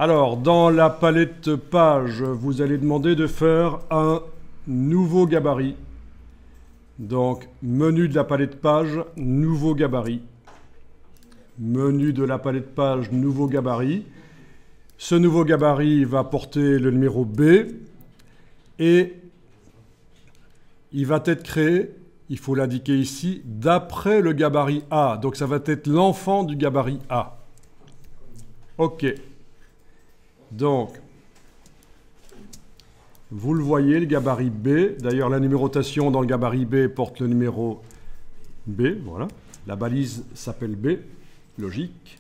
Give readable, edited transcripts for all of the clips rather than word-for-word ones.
Alors, dans la palette page, vous allez demander de faire un nouveau gabarit. Donc, menu de la palette page, nouveau gabarit. Menu de la palette page, nouveau gabarit. Ce nouveau gabarit va porter le numéro B et il va être créé, il faut l'indiquer ici, d'après le gabarit A. Donc, ça va être l'enfant du gabarit A. OK. Donc, vous le voyez, le gabarit B. D'ailleurs, la numérotation dans le gabarit B porte le numéro B. Voilà. La balise s'appelle B. Logique.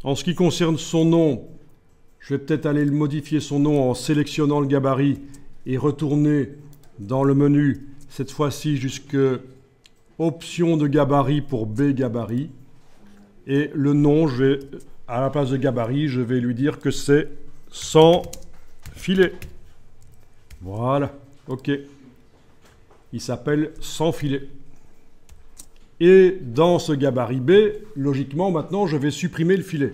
En ce qui concerne son nom, je vais peut-être aller modifier son nom en sélectionnant le gabarit et retourner dans le menu, cette fois-ci jusque option de gabarit pour B gabarit. Et le nom, à la place de gabarit, je vais lui dire que c'est sans filet. Voilà, OK. Il s'appelle sans filet. Et dans ce gabarit B, logiquement, maintenant, je vais supprimer le filet.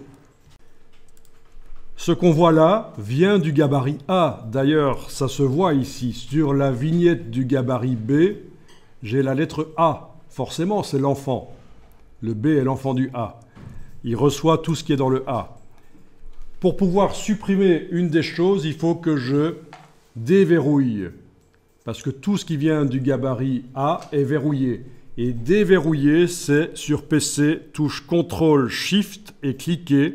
Ce qu'on voit là vient du gabarit A. D'ailleurs, ça se voit ici. Sur la vignette du gabarit B, j'ai la lettre A. Forcément, c'est l'enfant. Le B est l'enfant du A. Il reçoit tout ce qui est dans le A. Pour pouvoir supprimer une des choses, il faut que je déverrouille. Parce que tout ce qui vient du gabarit A est verrouillé. Et déverrouiller, c'est sur PC, touche CTRL, SHIFT et cliquer.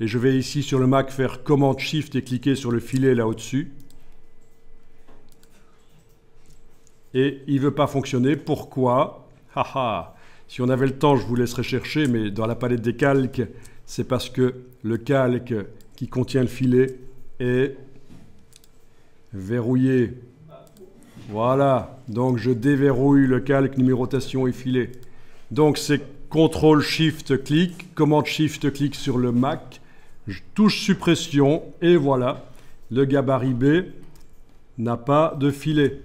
Et je vais ici sur le Mac faire commande SHIFT et cliquer sur le filet là au-dessus. Et il ne veut pas fonctionner. Pourquoi? Si on avait le temps, je vous laisserais chercher, mais dans la palette des calques, c'est parce que le calque qui contient le filet est verrouillé. Voilà, donc je déverrouille le calque, numérotation et filet. Donc c'est CTRL SHIFT clic, commande SHIFT clic sur le Mac, je touche suppression et voilà, le gabarit B n'a pas de filet.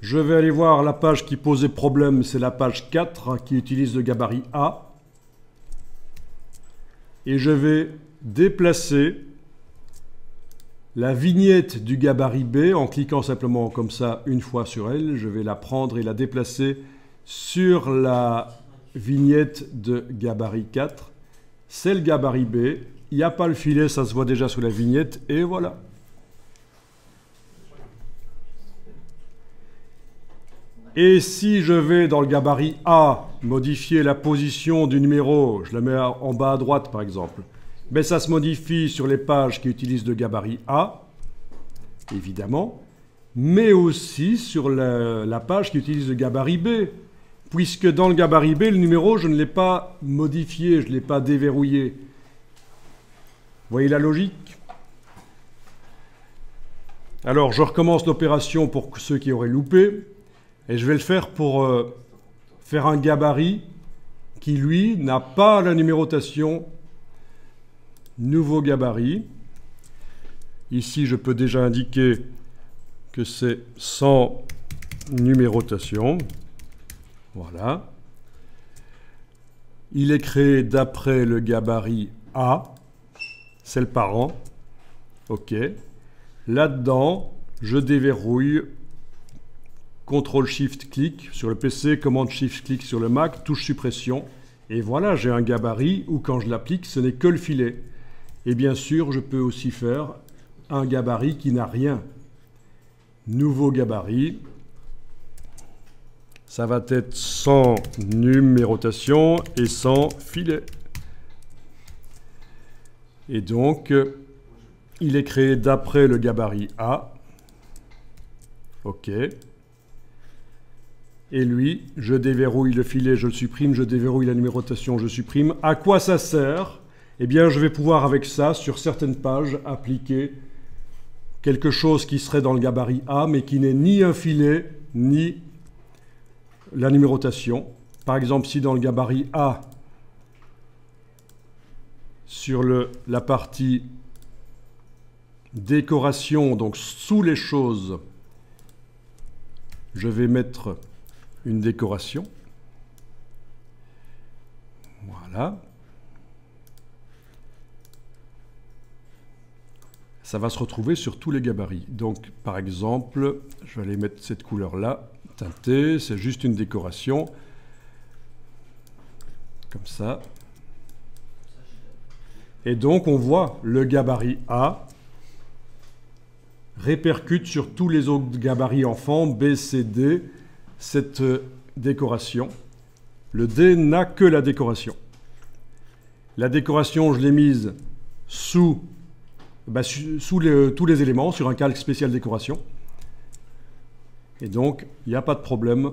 Je vais aller voir la page qui posait problème, c'est la page 4 qui utilise le gabarit A. Et je vais déplacer la vignette du gabarit B en cliquant simplement comme ça une fois sur elle. Je vais la prendre et la déplacer sur la vignette de gabarit 4. C'est le gabarit B. Il n'y a pas le filet, ça se voit déjà sous la vignette. Et voilà. Et si je vais dans le gabarit A, modifier la position du numéro, je la mets en bas à droite par exemple, mais ça se modifie sur les pages qui utilisent le gabarit A, évidemment, mais aussi sur la page qui utilise le gabarit B, puisque dans le gabarit B, le numéro, je ne l'ai pas modifié, je ne l'ai pas déverrouillé. Vous voyez la logique? Alors, je recommence l'opération pour ceux qui auraient loupé. Et je vais le faire pour faire un gabarit qui, lui, n'a pas la numérotation. Nouveau gabarit. Ici, je peux déjà indiquer que c'est sans numérotation. Voilà. Il est créé d'après le gabarit A. C'est le parent. OK. Là-dedans, je déverrouille. CTRL-SHIFT-clic sur le PC, commande-SHIFT-clic sur le Mac, touche suppression. Et voilà, j'ai un gabarit où quand je l'applique, ce n'est que le filet. Et bien sûr, je peux aussi faire un gabarit qui n'a rien. Nouveau gabarit. Ça va être sans numérotation et sans filet. Et donc, il est créé d'après le gabarit A. OK. Et lui, je déverrouille le filet, je le supprime, je déverrouille la numérotation, je supprime. À quoi ça sert? Eh bien, je vais pouvoir avec ça, sur certaines pages, appliquer quelque chose qui serait dans le gabarit A, mais qui n'est ni un filet, ni la numérotation. Par exemple, si dans le gabarit A, sur la partie décoration, donc sous les choses, je vais mettre une décoration. Voilà. Ça va se retrouver sur tous les gabarits. Donc, par exemple, je vais aller mettre cette couleur-là, teintée, c'est juste une décoration. Comme ça. Et donc, on voit le gabarit A répercute sur tous les autres gabarits enfants, B, C, D, cette décoration. Le D n'a que la décoration. La décoration, je l'ai mise sous tous les éléments, sur un calque spécial décoration. Et donc, il n'y a pas de problème.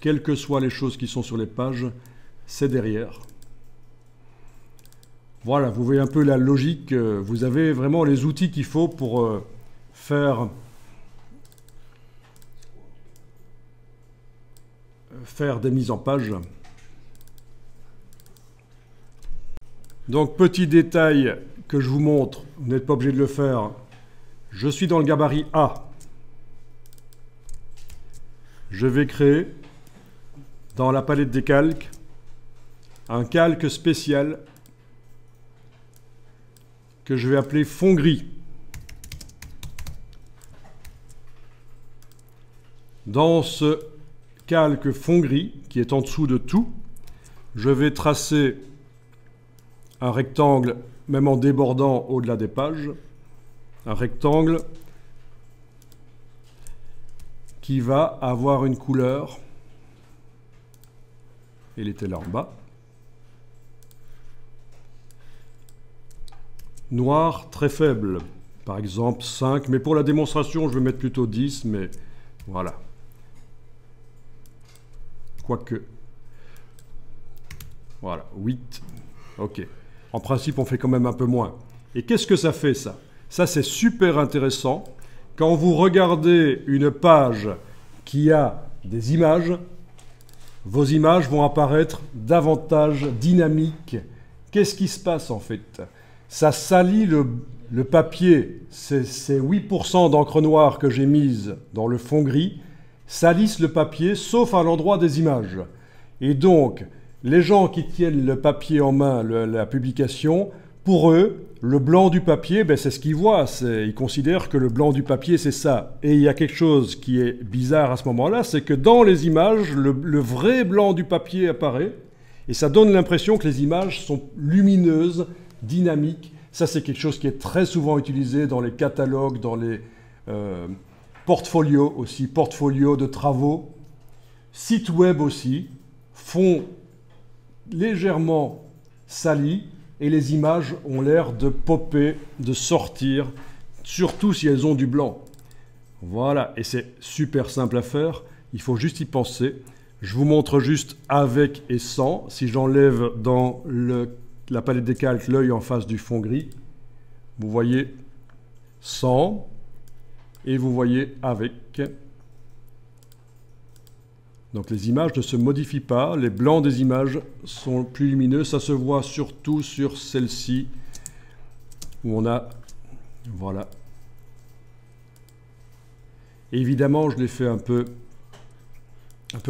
Quelles que soient les choses qui sont sur les pages, c'est derrière. Voilà, vous voyez un peu la logique. Vous avez vraiment les outils qu'il faut pour faire des mises en page. Donc, petit détail que je vous montre, vous n'êtes pas obligé de le faire. Je suis dans le gabarit A. Je vais créer, dans la palette des calques, un calque spécial que je vais appeler fond gris. Dans ce calque fond gris, qui est en dessous de tout, je vais tracer un rectangle, même en débordant au-delà des pages, un rectangle qui va avoir une couleur, il était là en bas, noir très faible, par exemple 5, mais pour la démonstration je vais mettre plutôt 10, mais voilà. Quoique, voilà, 8, ok. En principe, on fait quand même un peu moins. Et qu'est-ce que ça fait, ça? Ça, c'est super intéressant. Quand vous regardez une page qui a des images, vos images vont apparaître davantage dynamiques. Qu'est-ce qui se passe, en fait? Ça salit le papier. Ces 8% d'encre noire que j'ai mise dans le fond gris salissent le papier, sauf à l'endroit des images. Et donc, les gens qui tiennent le papier en main, la publication, pour eux, le blanc du papier, ben, c'est ce qu'ils voient. Ils considèrent que le blanc du papier, c'est ça. Et il y a quelque chose qui est bizarre à ce moment-là, c'est que dans les images, le vrai blanc du papier apparaît. Et ça donne l'impression que les images sont lumineuses, dynamiques. Ça, c'est quelque chose qui est très souvent utilisé dans les catalogues, dans les portfolios aussi, portfolios de travaux. Sites web aussi font légèrement salis et les images ont l'air de popper, de sortir, surtout si elles ont du blanc. Voilà, et c'est super simple à faire, il faut juste y penser. Je vous montre juste avec et sans. Si j'enlève dans la palette des calques l'œil en face du fond gris, vous voyez sans et vous voyez avec. Donc les images ne se modifient pas, les blancs des images sont plus lumineux, ça se voit surtout sur celle-ci, où on a, voilà. Et évidemment, je l'ai fait un peu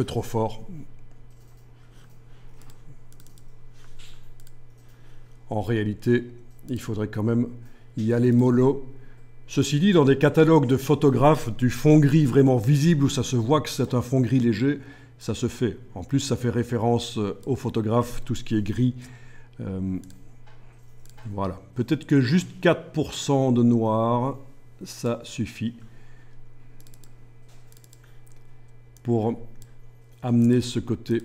trop fort. En réalité, il faudrait quand même y aller mollo. Ceci dit, dans des catalogues de photographes, du fond gris vraiment visible, où ça se voit que c'est un fond gris léger, ça se fait. En plus, ça fait référence aux photographes, tout ce qui est gris. Voilà. Peut-être que juste 4% de noir, ça suffit pour amener ce côté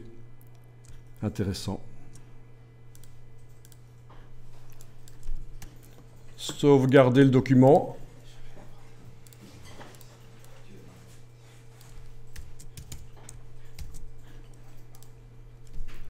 intéressant. Sauvegarder le document.